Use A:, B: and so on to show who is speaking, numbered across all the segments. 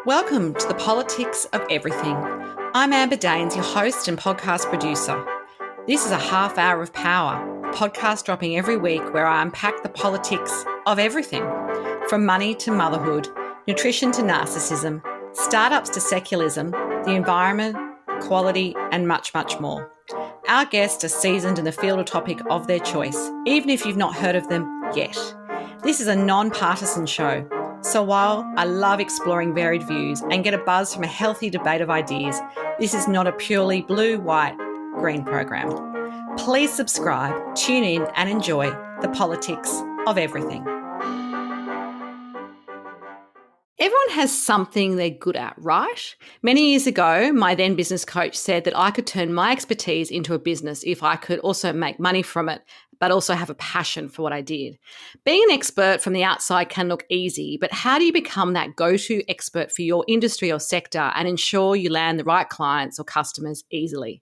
A: Welcome to the Politics of Everything. I'm Amber Daines, your host and podcast producer. This is a half hour of power, a podcast dropping every week where I unpack the politics of everything, from money to motherhood, nutrition to narcissism, startups to secularism, the environment, quality, and much, much more. Our guests are seasoned in the field or topic of their choice, even if you've not heard of them yet. This is a non-partisan show. So while I love exploring varied views and get a buzz from a healthy debate of ideas, this is not a purely blue, white, green program. Please subscribe, tune in and enjoy the politics of everything. Everyone has something they're good at, right? Many years ago, my then business coach said that I could turn my expertise into a business if I could also make money from it, but also have a passion for what I did. Being an expert from the outside can look easy, but how do you become that go-to expert for your industry or sector and ensure you land the right clients or customers easily?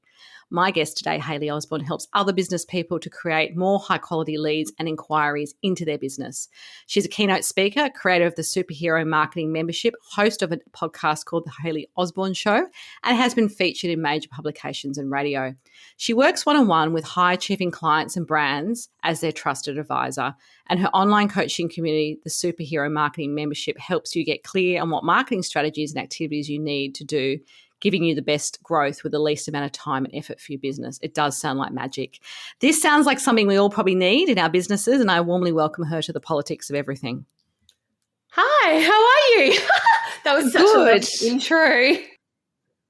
A: My guest today, Hayley Osborne, helps other business people to create more high-quality leads and inquiries into their business. She's a keynote speaker, creator of the Superhero Marketing Membership, host of a podcast called The Hayley Osborne Show, and has been featured in major publications and radio. She works one-on-one with high-achieving clients and brands as their trusted advisor, and her online coaching community, the Superhero Marketing Membership, helps you get clear on what marketing strategies and activities you need to do, giving you the best growth with the least amount of time and effort for your business. It does sound like magic. This sounds like something we all probably need in our businesses, and I warmly welcome her to the Politics of Everything.
B: Hi, how are you? That was such a good intro.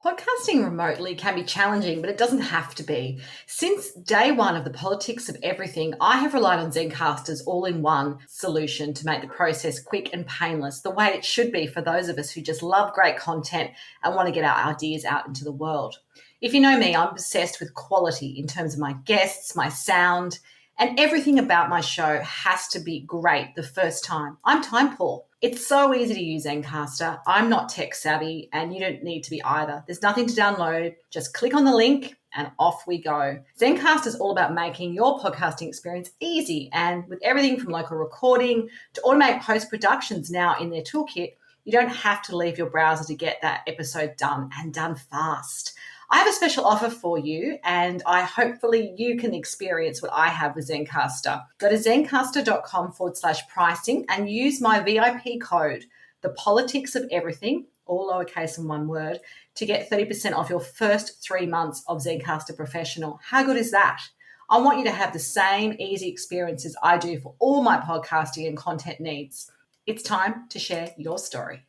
A: Podcasting remotely can be challenging, but it doesn't have to be. Since day one of the Politics of Everything, I have relied on Zencastr's all-in-one solution to make the process quick and painless, the way it should be for those of us who just love great content and want to get our ideas out into the world. If you know me, I'm obsessed with quality in terms of my guests, my sound, and everything about my show has to be great the first time. I'm time poor. It's so easy to use Zencastr. I'm not tech savvy and you don't need to be either. There's nothing to download. Just click on the link and off we go. Zencastr is all about making your podcasting experience easy, and with everything from local recording to automated post-productions now in their toolkit, you don't have to leave your browser to get that episode done, and done fast. I have a special offer for you, and hopefully you can experience what I have with Zencastr. Go to zencastr.com/pricing and use my VIP code, the Politics of Everything, all lowercase and one word, to get 30% off your first 3 months of Zencastr Professional. How good is that? I want you to have the same easy experiences I do for all my podcasting and content needs. It's time to share your story.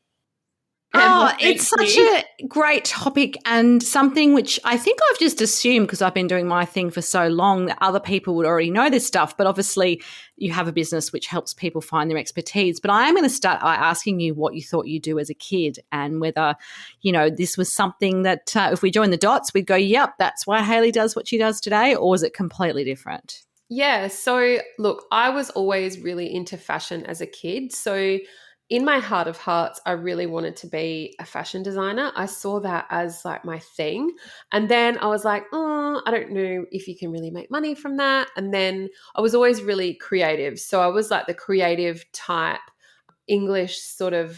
A: Oh, it's such a great topic, and something which I think I've just assumed, because I've been doing my thing for so long, that other people would already know this stuff. But obviously you have a business which helps people find their expertise. But I am going to start by asking you what you thought you do as a kid, and whether, you know, this was something that if we join the dots, we'd go, yep, that's why Hayley does what she does today, or is it completely different?
B: Yeah, so look, I was always really into fashion as a kid. So in my heart of hearts, I really wanted to be a fashion designer. I saw that as like my thing. And then I was like, I don't know if you can really make money from that. And then I was always really creative. So I was like the creative type. English I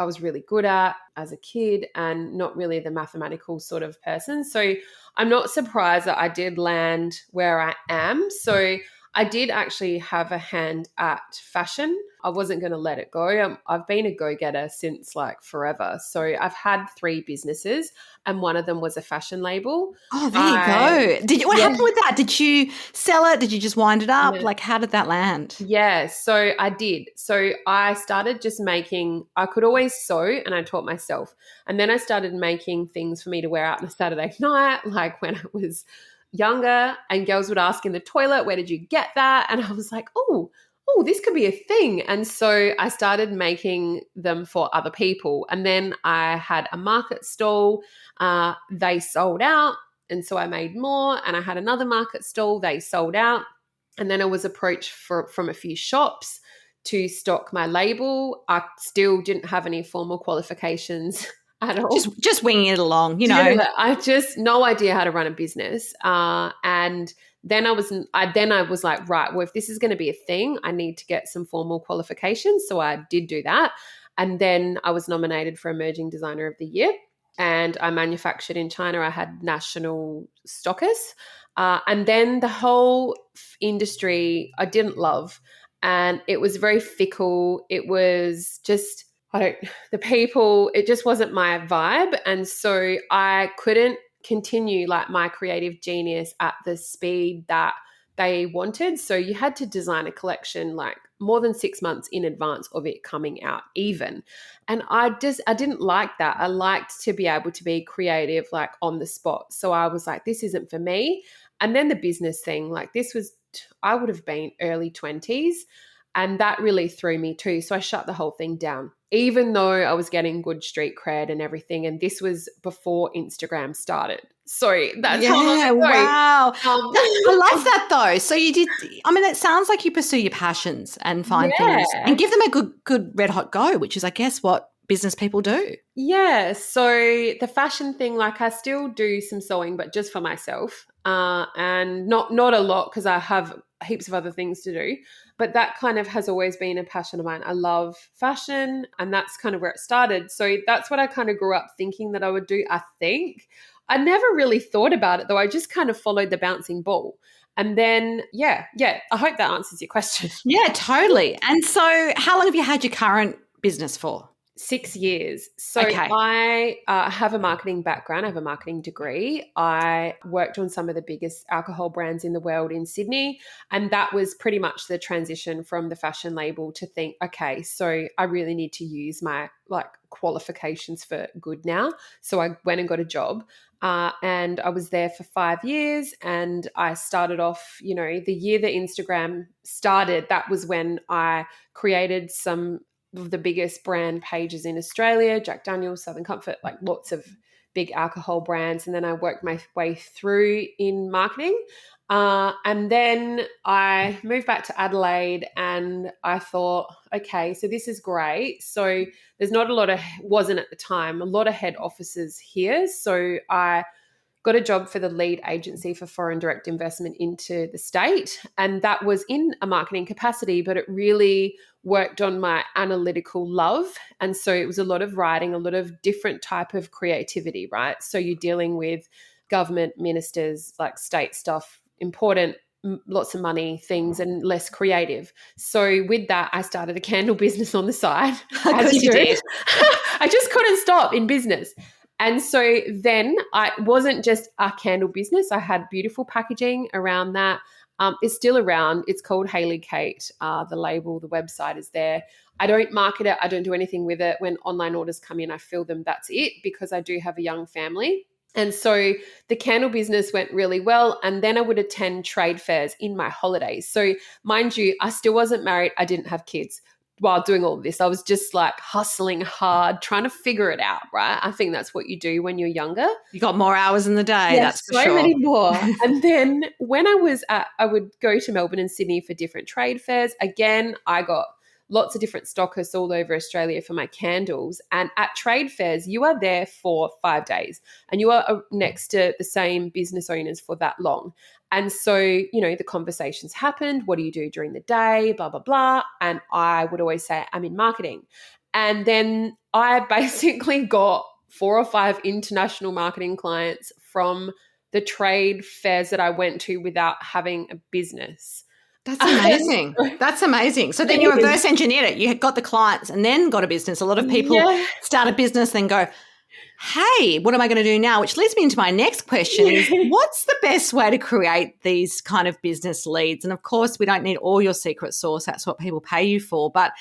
B: was really good at as a kid, and not really the mathematical sort of person. So I'm not surprised that I did land where I am. So I did actually have a hand at fashion. I wasn't going to let it go. I've been a go-getter since like forever. So I've had 3 businesses, and one of them was a fashion label.
A: Oh, there you go. What happened with that? Did you sell it? Did you just wind it up? Like, how did that land?
B: Yeah, so I did. So I started just I could always sew, and I taught myself. And then I started making things for me to wear out on a Saturday night, like when I was younger, and girls would ask in the toilet, where did you get that? And I was like, oh, this could be a thing. And so I started making them for other people. And then I had a market stall. They sold out. And so I made more. And I had another market stall. They sold out. And then I was approached from a few shops to stock my label. I still didn't have any formal qualifications at all.
A: Just winging it along, you know.
B: Yeah, I just no idea how to run a business. And then I was like, right, well, if this is going to be a thing, I need to get some formal qualifications. So I did do that. And then I was nominated for Emerging Designer of the Year. And I manufactured in China. I had national stockists. And then the whole industry I didn't love. And it was very fickle. It was just, the people, it just wasn't my vibe. And so I couldn't continue like my creative genius at the speed that they wanted. So you had to design a collection like more than 6 months in advance of it coming out even. And I didn't like that. I liked to be able to be creative like on the spot. So I was like, this isn't for me. And then the business thing, like this was, I would have been early 20s. And that really threw me too. So I shut the whole thing down, even though I was getting good street cred and everything. And this was before Instagram started. So that's how long ago.
A: Wow. I love that though. So you did, I mean, it sounds like you pursue your passions and find things and give them a good red hot go, which is, I guess, what business people do.
B: Yeah. So the fashion thing, like I still do some sewing, but just for myself, and not a lot because I have heaps of other things to do. But that kind of has always been a passion of mine. I love fashion, and that's kind of where it started. So that's what I kind of grew up thinking that I would do, I think. I never really thought about it, though. I just kind of followed the bouncing ball. And then, yeah, I hope that answers your question.
A: Yeah, totally. And so how long have you had your current business for?
B: 6 years. So
A: Okay.
B: I have a marketing background. I have a marketing degree. I worked on some of the biggest alcohol brands in the world in Sydney. And that was pretty much the transition from the fashion label to think, okay, so I really need to use my like qualifications for good now. So I went and got a job. And I was there for 5 years. And I started off, you know, the year that Instagram started, that was when I created some of the biggest brand pages in Australia, Jack Daniel's, Southern Comfort, like lots of big alcohol brands. And then I worked my way through in marketing. And then I moved back to Adelaide and I thought, okay, so this is great. So there's not a lot of, wasn't at the time, a lot of head offices here. So I got a job for the lead agency for foreign direct investment into the state. And that was in a marketing capacity, but it really worked on my analytical love. And so it was a lot of writing, a lot of different type of creativity, right? So you're dealing with government ministers, like state stuff, important, lots of money things and less creative. So with that, I started a candle business on the side.
A: As you did.
B: I just couldn't stop in business. And so then I wasn't just a candle business. I had beautiful packaging around that. It's still around. It's called Hayley Kate. The label, the website is there. I don't market it. I don't do anything with it. When online orders come in, I fill them. That's it, because I do have a young family. And so the candle business went really well. And then I would attend trade fairs in my holidays. So mind you, I still wasn't married. I didn't have kids. While doing all of this, I was just like hustling hard, trying to figure it out, right? I think that's what you do when you're younger.
A: You got more hours in the day,
B: Yes,
A: that's for sure.
B: So many more. And then when I would go to Melbourne and Sydney for different trade fairs. Again, I got lots of different stockists all over Australia for my candles. And at trade fairs, you are there for 5 days and you are next to the same business owners for that long. And so, you know, the conversations happened. What do you do during the day? Blah, blah, blah. And I would always say, I'm in marketing. And then I basically got 4 or 5 international marketing clients from the trade fairs that I went to without having a business.
A: That's amazing. That's amazing. So then you reverse engineered it. You got the clients and then got a business. A lot of people start a business, then go, hey, what am I going to do now? Which leads me into my next question is, what's the best way to create these kind of business leads? And of course, we don't need all your secret sauce. That's what people pay you for. But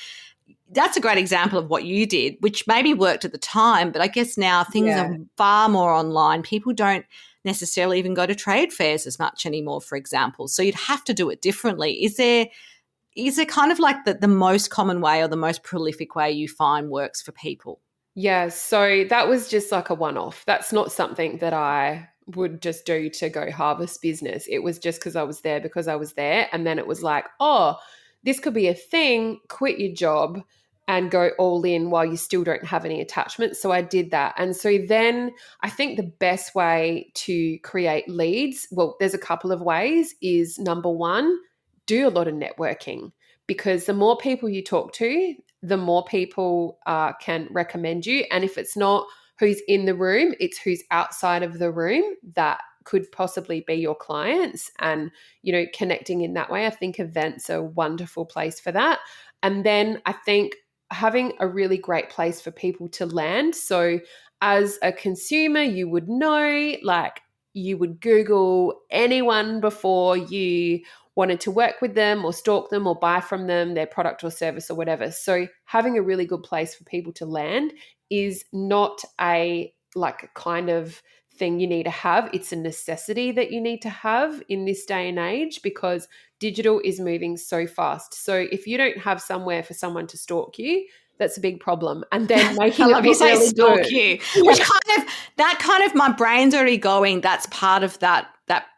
A: that's a great example of what you did, which maybe worked at the time. But I guess now things are far more online. People don't necessarily even go to trade fairs as much anymore, for example. So you'd have to do it differently. Is there kind of like the most common way or the most prolific way you find works for people?
B: Yeah, so that was just like a one-off. That's not something that I would just do to go harvest business. It was just because I was there. And then it was like, oh, this could be a thing, quit your job and go all in while you still don't have any attachments. So I did that. And so then I think the best way to create leads, well, there's a couple of ways, is number one, do a lot of networking, because the more people you talk to, the more people can recommend you. And if it's not who's in the room, it's who's outside of the room that could possibly be your clients, and connecting in that way. I think events are a wonderful place for that. And then I think having a really great place for people to land. So as a consumer, you would know, like, you would Google anyone before you wanted to work with them or stalk them or buy from them, their product or service or whatever. So having a really good place for people to land is not a kind of thing you need to have. It's a necessity that you need to have in this day and age, because digital is moving so fast. So if you don't have somewhere for someone to stalk you, that's a big problem. And then
A: I
B: making it
A: love you
B: look
A: say
B: really
A: stalk
B: good.
A: you,
B: Yeah.
A: which kind of my brain's already going. That's part of that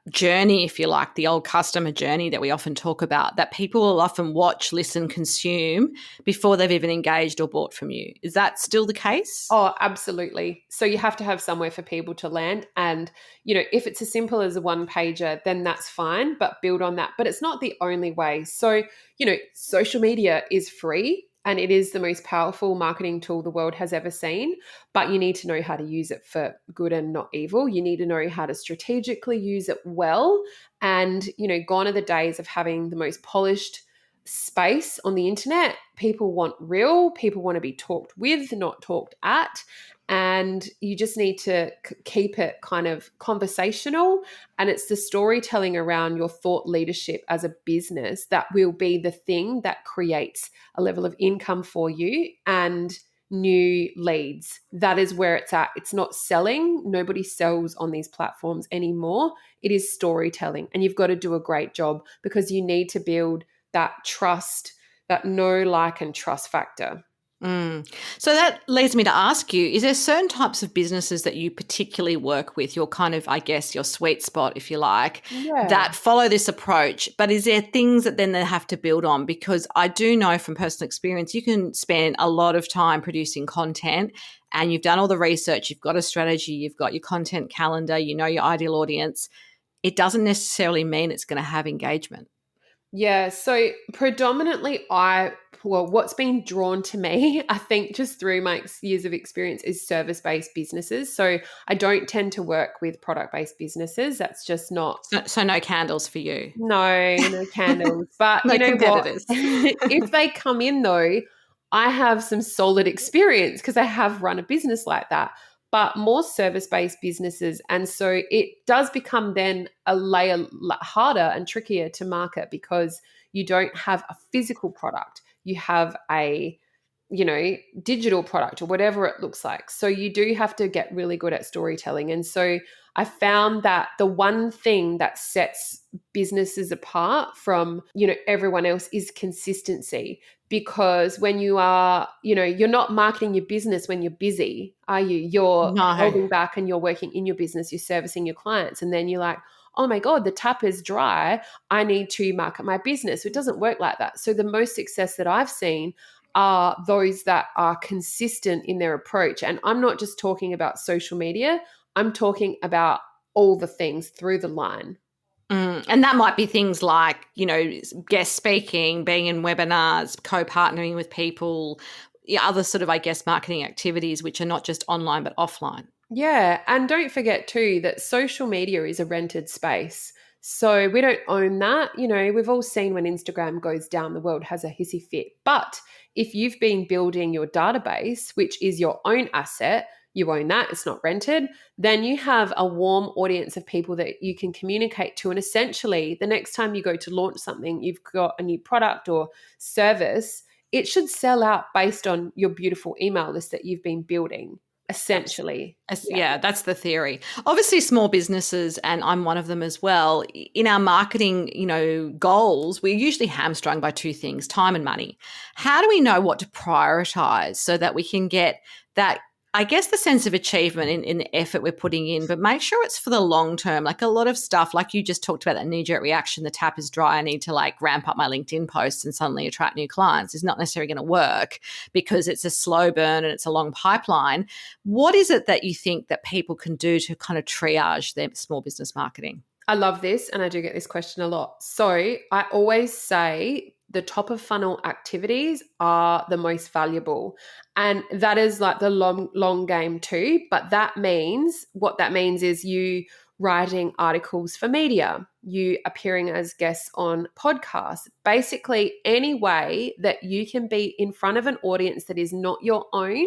A: journey, if you like, the old customer journey that we often talk about, that people will often watch, listen, consume before they've even engaged or bought from you. Is that still the case?
B: Oh, absolutely. So you have to have somewhere for people to land. And, if it's as simple as a one pager, then that's fine, but build on that. But it's not the only way. So, social media is free and it is the most powerful marketing tool the world has ever seen. But you need to know how to use it for good and not evil. You need to know how to strategically use it well. And, gone are the days of having the most polished space on the internet. People want real, people want to be talked with, not talked at. And you just need to keep it kind of conversational. And it's the storytelling around your thought leadership as a business that will be the thing that creates a level of income for you and new leads. That is where it's at. It's not selling. Nobody sells on these platforms anymore. It is storytelling. And you've got to do a great job, because you need to build that trust, that know, like, and trust factor.
A: So that leads me to ask you, is there certain types of businesses that you particularly work with, your kind of, I guess, your sweet spot, if you like, that follow this approach? But is there things that then they have to build on? Because I do know from personal experience, you can spend a lot of time producing content and you've done all the research, you've got a strategy, you've got your content calendar, you know your ideal audience. It doesn't necessarily mean it's going to have engagement.
B: Yeah, so predominantly what's been drawn to me, I think just through my years of experience, is service-based businesses. So I don't tend to work with product-based businesses. That's just not.
A: So no candles for you.
B: No candles. But
A: No
B: you know what?
A: competitors.
B: If they come in though, I have some solid experience because I have run a business like that, but more service-based businesses. And so it does become then a layer harder and trickier to market, because you don't have a physical product. You have a digital product or whatever it looks like. So you do have to get really good at storytelling. And so I found that the one thing that sets businesses apart from, everyone else is consistency. Because when you are, you're not marketing your business when you're busy, are you? You're
A: No.
B: holding back and you're working in your business, you're servicing your clients. And then you're like, oh my God, the tap is dry. I need to market my business. It doesn't work like that. So the most success that I've seen are those that are consistent in their approach. And I'm not just talking about social media, I'm talking about all the things through the line.
A: And that might be things like, guest speaking, being in webinars, co-partnering with people, other sort of, I guess, marketing activities, which are not just online but offline.
B: Yeah. And don't forget too that social media is a rented space. So we don't own that. We've all seen when Instagram goes down, the world has a hissy fit. But if you've been building your database, which is your own asset, you own that, it's not rented, then you have a warm audience of people that you can communicate to. And essentially, the next time you go to launch something, you've got a new product or service, it should sell out based on your beautiful email list that you've been building. Essentially.
A: Yeah, that's the theory. Obviously, small businesses, and I'm one of them as well, in our marketing, goals, we're usually hamstrung by two things, time and money. How do we know what to prioritize so that we can get that I guess the sense of achievement in the effort we're putting in, but make sure it's for the long term. Like a lot of stuff, like you just talked about that knee-jerk reaction, the tap is dry, I need to like ramp up my LinkedIn posts and suddenly attract new clients, is not necessarily going to work because it's a slow burn and it's a long pipeline. What is it that you think that people can do to kind of triage their small business marketing?
B: I love this, and I do get this question a lot. So I always say the top of funnel activities are the most valuable. And that is like the long game too. But what that means is you writing articles for media, you appearing as guests on podcasts, basically any way that you can be in front of an audience that is not your own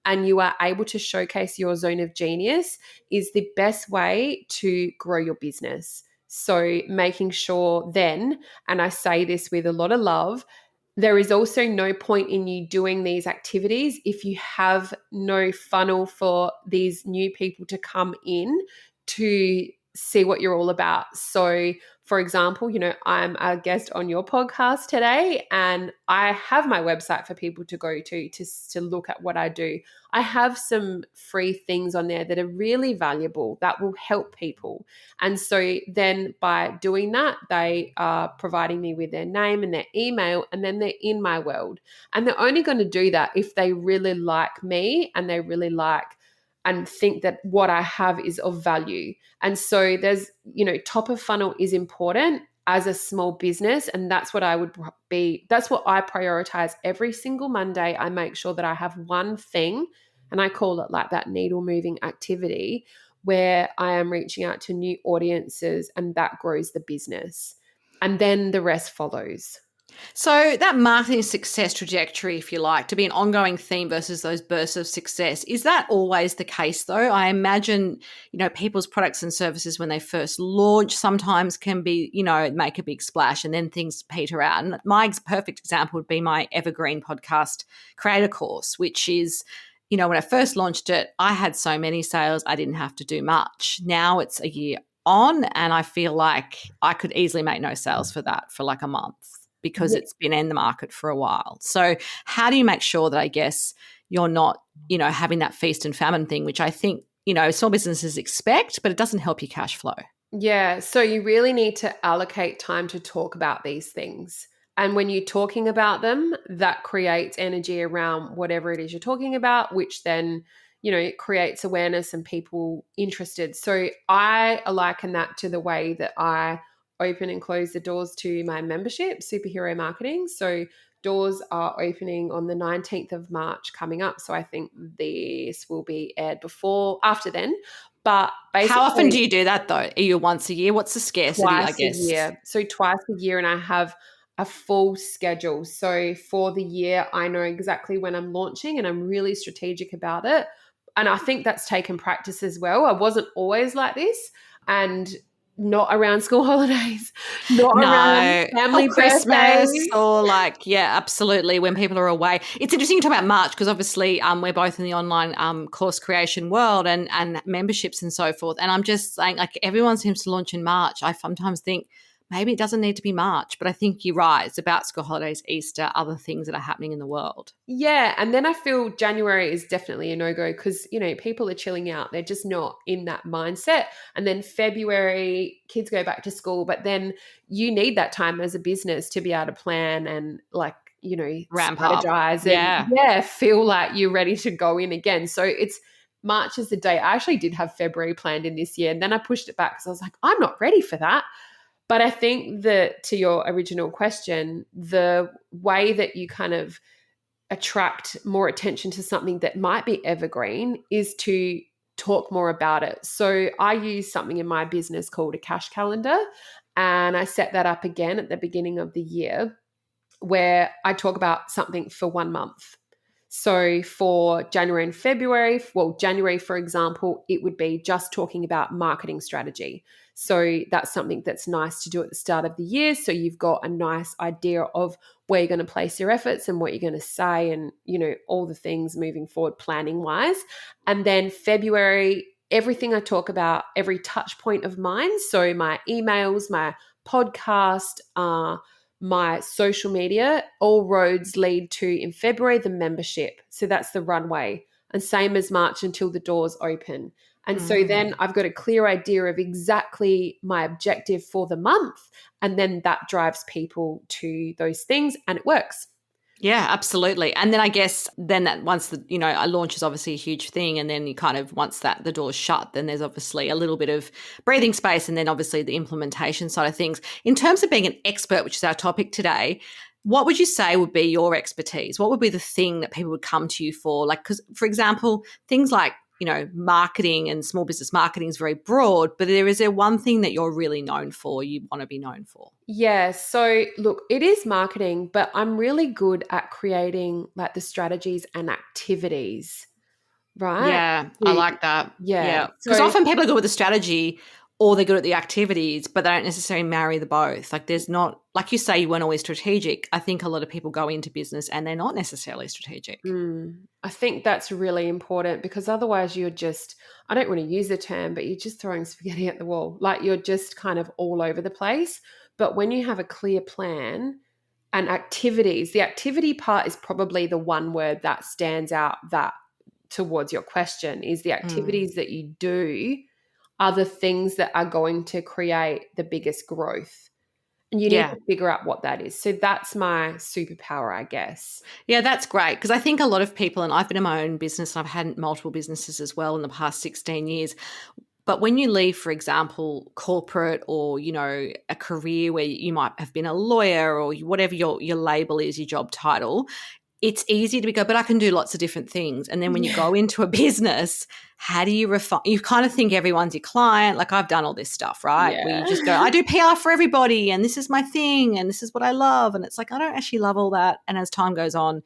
B: and you are able to showcase your zone of genius is the best way to grow your business. So making sure then, and I say this with a lot of love, there is also no point in you doing these activities if you have no funnel for these new people to come in to see what you're all about. So, for example, I'm a guest on your podcast today and I have my website for people to go to look at what I do. I have some free things on there that are really valuable that will help people. And so then by doing that, they are providing me with their name and their email, and then they're in my world. And they're only going to do that if they really like me and they really like and think that what I have is of value. And so there's, top of funnel is important as a small business. And that's what that's what I prioritize every single Monday. I make sure that I have one thing, and I call it like that needle moving activity, where I am reaching out to new audiences and that grows the business. And then the rest follows.
A: So that marketing success trajectory, if you like, to be an ongoing theme versus those bursts of success, is that always the case though? I imagine, people's products and services when they first launch sometimes can be, make a big splash and then things peter out. And my perfect example would be my evergreen podcast creator course, which is, when I first launched it, I had so many sales, I didn't have to do much. Now it's a year on and I feel like I could easily make no sales for that for like a month, because it's been in the market for a while. So how do you make sure that, I guess, you're not, having that feast and famine thing, which I think, small businesses expect, but it doesn't help your cash flow?
B: Yeah. So you really need to allocate time to talk about these things. And when you're talking about them, that creates energy around whatever it is you're talking about, which then, it creates awareness and people interested. So I liken that to the way that I open and close the doors to my membership, Superhero Marketing. So doors are opening on the 19th of March coming up. So I think this will be aired after then. But basically,
A: how often do you do that though? Are you once a year? What's the scarcity, I guess?
B: Twice a year. So twice a year, and I have a full schedule. So for the year, I know exactly when I'm launching and I'm really strategic about it. And I think that's taken practice as well. I wasn't always like this. And not around school holidays, not around family
A: Christmas
B: birthdays.
A: or absolutely, when people are away. It's interesting to talk about March because obviously we're both in the online course creation world and memberships and so forth. And I'm just saying, like, everyone seems to launch in March. I sometimes think maybe it doesn't need to be March, but I think you're right. It's about school holidays, Easter, other things that are happening in the world.
B: Yeah. And then I feel January is definitely a no-go because, people are chilling out. They're just not in that mindset. And then February, kids go back to school, but then you need that time as a business to be able to plan and
A: ramp
B: strategize
A: up.
B: and feel like you're ready to go in again. So it's March is the day. I actually did have February planned in this year, and then I pushed it back because I was like, I'm not ready for that. But I think that, to your original question, the way that you kind of attract more attention to something that might be evergreen is to talk more about it. So I use something in my business called a cash calendar, and I set that up again at the beginning of the year where I talk about something for 1 month. So for January and February, January, for example, it would be just talking about marketing strategy. So that's something that's nice to do at the start of the year. So you've got a nice idea of where you're going to place your efforts and what you're going to say and, all the things moving forward planning wise. And then February, everything I talk about, every touch point of mine. So my emails, my podcast, my social media, all roads lead to, in February, the membership. So that's the runway. and same as March until the doors open. And so then
A: Mm.
B: I've got a clear idea of exactly my objective for the month. And then that drives people to those things and it works.
A: Yeah, absolutely. And then I guess then that once the, a launch is obviously a huge thing. And then you kind of, once that the door's shut, then there's obviously a little bit of breathing space and then obviously the implementation side of things. In terms of being an expert, which is our topic today, what would you say would be your expertise? What would be the thing that people would come to you for? Like, because for example, things like, marketing and small business marketing is very broad, but is there one thing that you're really known for, you want to be known for?
B: Yeah. So look, it is marketing, but I'm really good at creating like the strategies and activities, right?
A: Yeah, I like that.
B: Yeah.
A: Yeah, because
B: So
A: often people are good with the strategy or they're good at the activities, but they don't necessarily marry the both. Like there's not, like you say, you weren't always strategic. I think a lot of people go into business and they're not necessarily strategic.
B: I think that's really important because otherwise you're just, I don't want to use the term, but you're just throwing spaghetti at the wall. Like you're just kind of all over the place. But when you have a clear plan and activities, the activity part is probably the one word that stands out that towards your question is the
A: Mm.
B: activities that you do are the things that are going to create the biggest growth. And you need
A: Yeah.
B: to figure out what that is. So that's my superpower, I guess.
A: Yeah, that's great because I think a lot of people, and I've been in my own business, and I've had multiple businesses as well in the past 16 years. But when you leave, for example, corporate or, a career where you might have been a lawyer or whatever your label is, your job title, it's easy to go, but I can do lots of different things. And then when you
B: Yeah.
A: go into a business, how do you refine? You kind of think everyone's your client. Like I've done all this stuff, right? Where you just go,
B: Yeah.
A: I do PR for everybody and this is my thing and this is what I love. And it's like, I don't actually love all that. And as time goes on,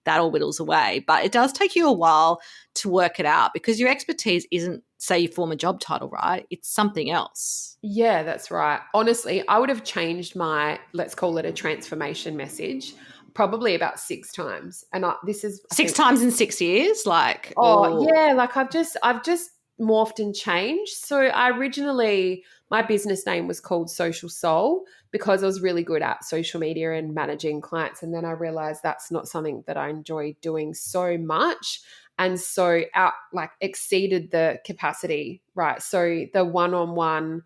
A: that all whittles away. But it does take you a while to work it out because your expertise isn't, say, you form a job title, right? It's something else.
B: Yeah, that's right. Honestly, I would have changed my, let's call it a transformation message, probably about 6 times. And this is, I
A: Six
B: think,
A: times in 6 years, like,
B: oh
A: or
B: yeah, like I've just morphed and changed. So I originally, my business name was called Social Soul because I was really good at social media and managing clients. And then I realized that's not something that I enjoy doing so much. And so out like exceeded the capacity, right? So the one-on-one,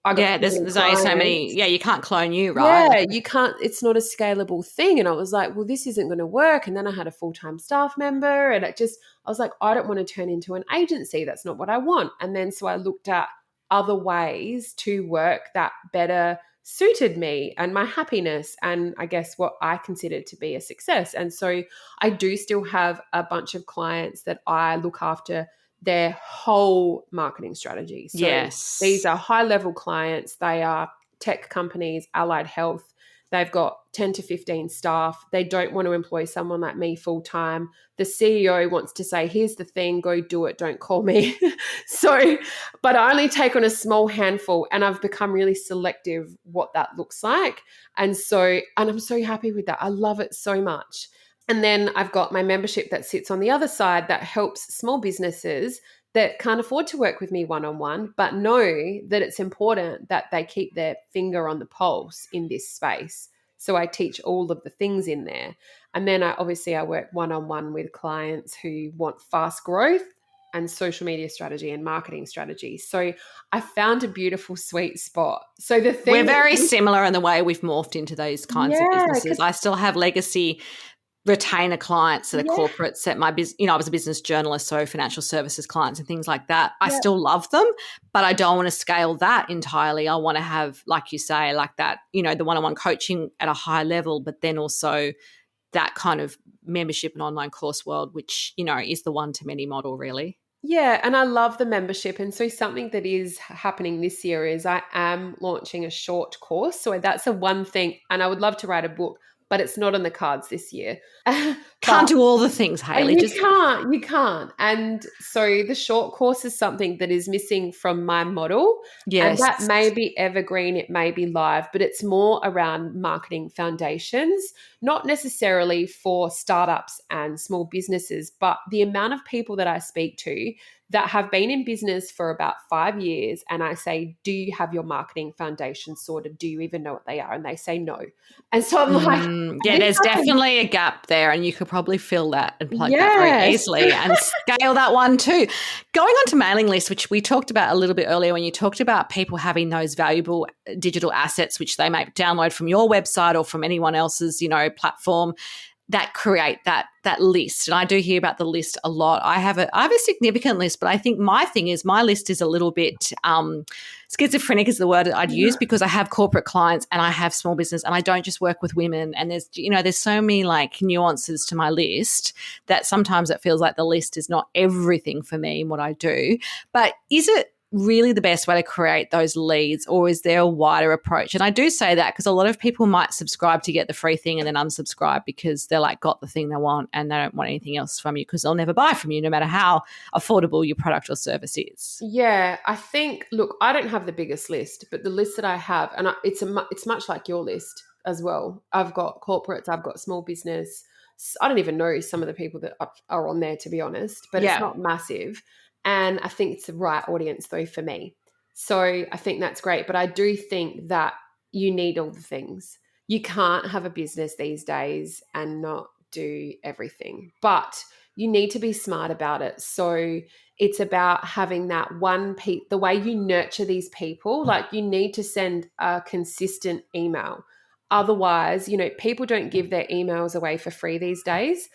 B: I got
A: yeah,
B: so
A: there's,
B: many
A: there's only so many.
B: clients.
A: Yeah, you can't clone you, right? Like,
B: Yeah, you can't, it's not a scalable thing. And I was like, well, this isn't going to work. And then I had a full time staff member, and I was like, I don't want to turn into an agency. That's not what I want. And then so I looked at other ways to work that better suited me and my happiness, and I guess what I considered to be a success. And so I do still have a bunch of clients that I look after their whole marketing strategy. So these
A: yes.
B: are high level clients. They are tech companies, allied health. They've got 10 to 15 staff. They don't want to employ someone like me full time. The CEO wants to say, here's the thing, go do it, don't call me. So, but I only take on a small handful, and I've become really selective what that looks like. And I'm so happy with that. I love it so much. And then I've got my membership that sits on the other side that helps small businesses that can't afford to work with me one-on-one, but know that it's important that they keep their finger on the pulse in this space. So I teach all of the things in there. And then I work one-on-one with clients who want fast growth and social media strategy and marketing strategy. So I found a beautiful sweet spot. So the
A: We're
B: thing,
A: very similar in the way we've morphed into those kinds of
B: yeah,
A: businesses. I still have legacy retainer clients that are
B: yeah,
A: corporates at my business. I was a business journalist, so financial services clients and things like that. I
B: yeah.
A: still love them, but I don't want to scale that entirely. I want to have, like you say, like that, the one-on-one coaching at a high level, but then also that kind of membership and online course world, which, is the one-to-many model really.
B: Yeah, and I love the membership. And so something that is happening this year is I am launching a short course. So that's a one thing. And I would love to write a book, but it's not on the cards this year.
A: Can't
B: But
A: do all the things, Hayley.
B: you
A: Just
B: can't, you can't. And so the short course is something that is missing from my model. And that
A: yes.
B: may be evergreen, it may be live, but it's more around marketing foundations, not necessarily for startups and small businesses, but the amount of people that I speak to that have been in business for about 5 years. And I say, do you have your marketing foundations sorted? Do you even know what they are? And they say no. And so I'm like,
A: Yeah,
B: this
A: there's
B: happens.
A: definitely a gap there, and you could probably fill that and plug that very
B: Yes.
A: easily and scale that one too. Going on to mailing lists, which we talked about a little bit earlier when you talked about people having those valuable digital assets, which they may download from your website or from anyone else's, platform, that create that list. And I do hear about the list a lot. I have a significant list, but I think my thing is my list is a little bit schizophrenic is the word I'd use, because I have corporate clients and I have small business, and I don't just work with women, and there's so many like nuances to my list that sometimes it feels like the list is not everything for me in what I do. But is it really the best way to create those leads, or is there a wider approach? And I do say that because a lot of people might subscribe to get the free thing and then unsubscribe because they're like got the thing they want and they don't want anything else from you, because they'll never buy from you no matter how affordable your product or service is.
B: Yeah, I think, look, I don't have the biggest list, but the list that I have, and it's much like your list as well. I've got corporates, I've got small business. I don't even know some of the people that are on there, to be honest, but it's
A: Yeah.
B: not massive. And I think it's the right audience, though, for me. So I think that's great. But I do think that you need all the things. You can't have a business these days and not do everything. But you need to be smart about it. So it's about having that the way you nurture these people, like you need to send a consistent email. Otherwise, people don't give their emails away for free these days.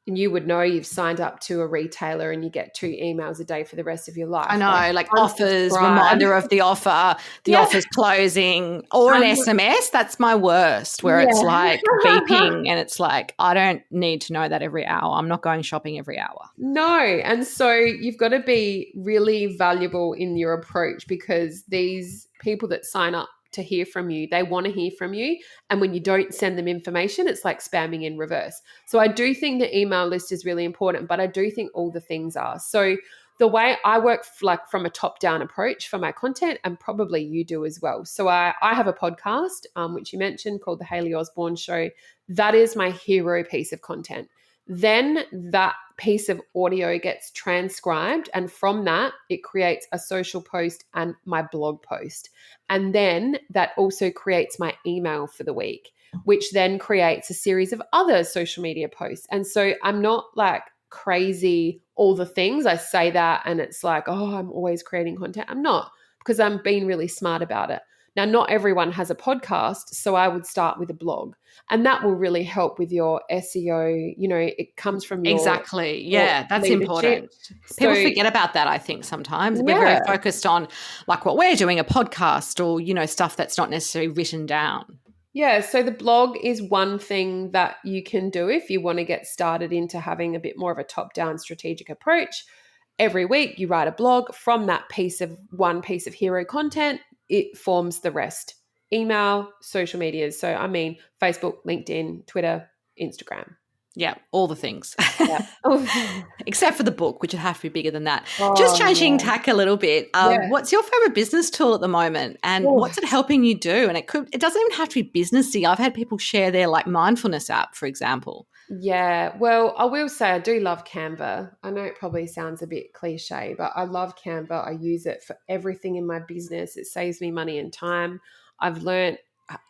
B: And you would know you've signed up to a retailer and you get 2 emails a day for the rest of your
A: I
B: life. Like,
A: know, like offers,
B: unsubscribe.
A: reminder of the offer, the
B: Yeah.
A: offer's closing, or an
B: Um,
A: SMS. That's my worst, where it's
B: yeah.
A: like beeping and it's like, I don't need to know that every hour. I'm not going shopping every hour.
B: No. And so you've got to be really valuable in your approach, because these people that sign up to hear from you, they want to hear from you. And when you don't send them information, it's like spamming in reverse. So I do think the email list is really important, but I do think all the things are. So the way I work like from a top-down approach for my content, and probably you do as well. So I have a podcast, which you mentioned, called the Hayley Osborne Show. That is my hero piece of content. Then that piece of audio gets transcribed, and from that, it creates a social post and my blog post. And then that also creates my email for the week, which then creates a series of other social media posts. And so I'm not like crazy all the things. I say that and it's like, oh, I'm always creating content. I'm not, because I'm being really smart about it. Now, not everyone has a podcast, so I would start with a blog, and that will really help with your SEO. It comes from
A: Exactly.
B: your
A: Yeah, that's
B: leadership.
A: important. People
B: So,
A: forget about that, I think, sometimes. We're very
B: yeah.
A: focused on like what we're doing, a podcast or, stuff that's not necessarily written down.
B: Yeah, so the blog is one thing that you can do if you want to get started into having a bit more of a top-down strategic approach. Every week you write a blog. From that one piece of hero content, it forms the rest. Email, social medias. So I mean Facebook, LinkedIn, Twitter, Instagram.
A: Yeah, all the things.
B: Yeah. Oh,
A: Except for the book, which would have to be bigger than that. Just changing
B: yeah.
A: tack a little bit.
B: Yeah.
A: What's your favorite business tool at the moment, and
B: Oh,
A: what's it helping you do? And it doesn't even have to be businessy. I've had people share their like mindfulness app, for example.
B: yeah. Well, I will say I do love Canva. I know it probably sounds a bit cliche, but I love Canva. I use it for everything in my business. It saves me money and time. I've learned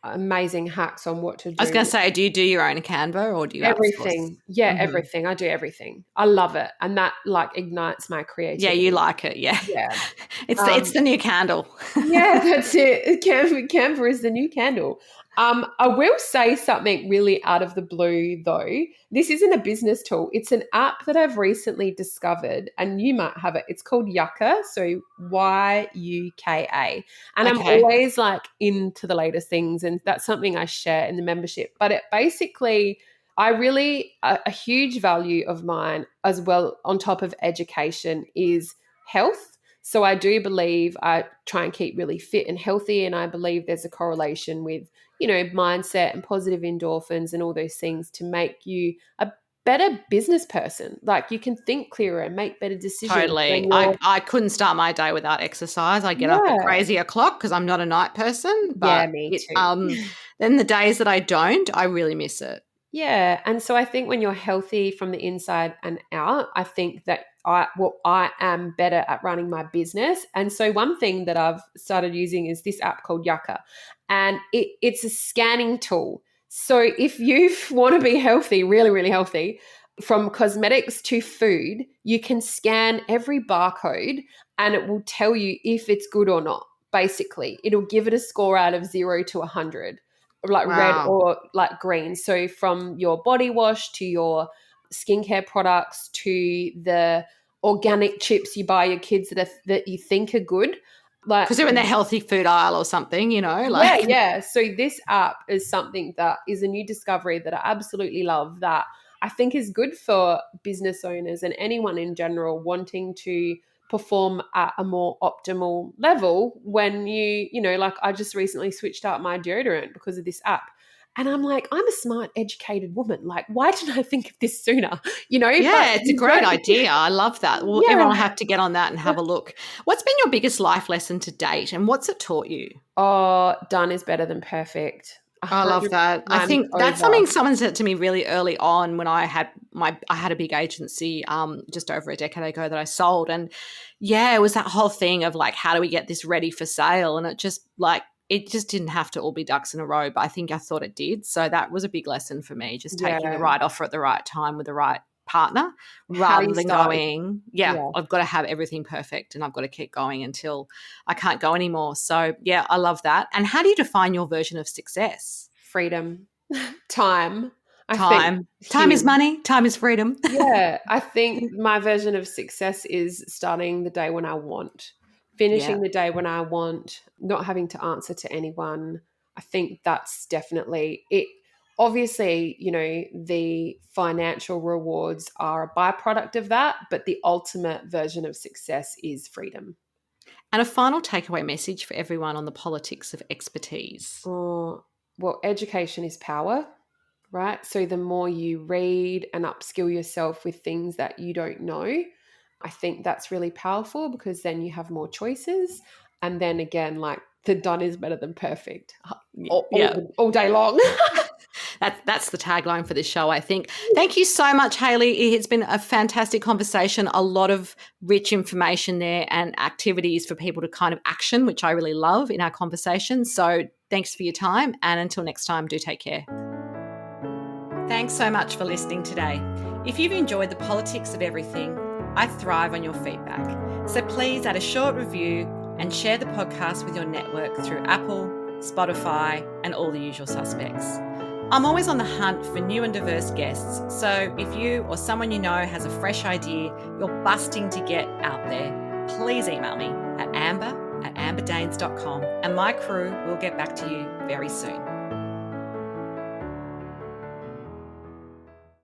B: amazing hacks on what to
A: I was
B: do.
A: going to say, do you do your own Canva or do you outsource?
B: Everything. Yeah,
A: Mhm.
B: everything. I do everything. I love it. And that like ignites my
A: Yeah,
B: creativity.
A: you like it. Yeah,
B: Yeah.
A: it's the new candle.
B: Yeah, that's it. Canva is the new candle. I will say something really out of the blue, though. This isn't a business tool. It's an app that I've recently discovered, and you might have it. It's called Yucca, so Yuka. And I'm
A: Okay.
B: always like into the latest things, and that's something I share in the membership. But it basically, a huge value of mine as well, on top of education, is health. So I do believe I try and keep really fit and healthy, and I believe there's a correlation with, mindset and positive endorphins and all those things to make you a better business person. Like you can think clearer and make better decisions when
A: Totally.
B: you're,
A: I couldn't start my day without exercise. I get up at
B: yeah,
A: crazy o'clock because I'm not a night person.
B: yeah,
A: But
B: me too.
A: then the days that I don't, I really miss it.
B: Yeah. And so I think when you're healthy from the inside and out, I think that I am better at running my business. And so one thing that I've started using is this app called Yucca. And it's a scanning tool. So if you want to be healthy, really, really healthy, from cosmetics to food, you can scan every barcode and it will tell you if it's good or not. Basically, it'll give it a score out of 0 to 100, like red
A: Wow.
B: or like green. So from your body wash to your skincare products to the organic chips you buy your kids that you think are good. Like,
A: Because they're in the healthy food aisle or something,
B: yeah,
A: like.
B: yeah. So this app is something that is a new discovery that I absolutely love, that I think is good for business owners and anyone in general wanting to perform at a more optimal level. When like I just recently switched out my deodorant because of this app. And I'm like, I'm a smart, educated woman. Like, why didn't I think of this sooner? But
A: Yeah, it's a great idea. I love that. Well, everyone will
B: yeah.
A: have to get on that and have a look. What's been your biggest life lesson to date and what's it taught you?
B: Oh, done is better than perfect. A
A: I love
B: hundred
A: that. I
B: times
A: think that's
B: over.
A: something someone said to me really early on when I had a big agency just over a decade ago that I sold. And yeah, it was that whole thing of like, how do we get this ready for sale? And it just didn't have to all be ducks in a row, but I thought it did. So that was a big lesson for me, just taking the
B: Yeah.
A: right offer at the right time with the right partner
B: How
A: rather
B: you
A: than
B: started.
A: going, yeah,
B: Yeah.
A: I've got to have everything perfect and I've got to keep going until I can't go anymore. So yeah, I love that. And how do you define your version of success?
B: Freedom. Time. I think
A: Time. Time is
B: huge.
A: money. Time is freedom.
B: Yeah. I think my version of success is starting the day when I want,
A: Yeah.
B: finishing the day when I want, not having to answer to anyone. I think that's definitely it. Obviously, the financial rewards are a byproduct of that, but the ultimate version of success is freedom.
A: And a final takeaway message for everyone on the politics of expertise.
B: Oh, well, education is power, right? So the more you read and upskill yourself with things that you don't know, I think that's really powerful because then you have more choices. And then again, like the done is better than perfect
A: Yeah.
B: all day long.
A: That's the tagline for this show, I think. Thank you so much, Hayley. It's been a fantastic conversation, a lot of rich information there and activities for people to kind of action, which I really love in our conversation. So thanks for your time. And until next time, do take care. Thanks so much for listening today. If you've enjoyed the politics of everything, I thrive on your feedback. So please add a short review and share the podcast with your network through Apple, Spotify, and all the usual suspects. I'm always on the hunt for new and diverse guests, so if you or someone you know has a fresh idea you're busting to get out there, please email me at amber@amberdanes.com and my crew will get back to you very soon.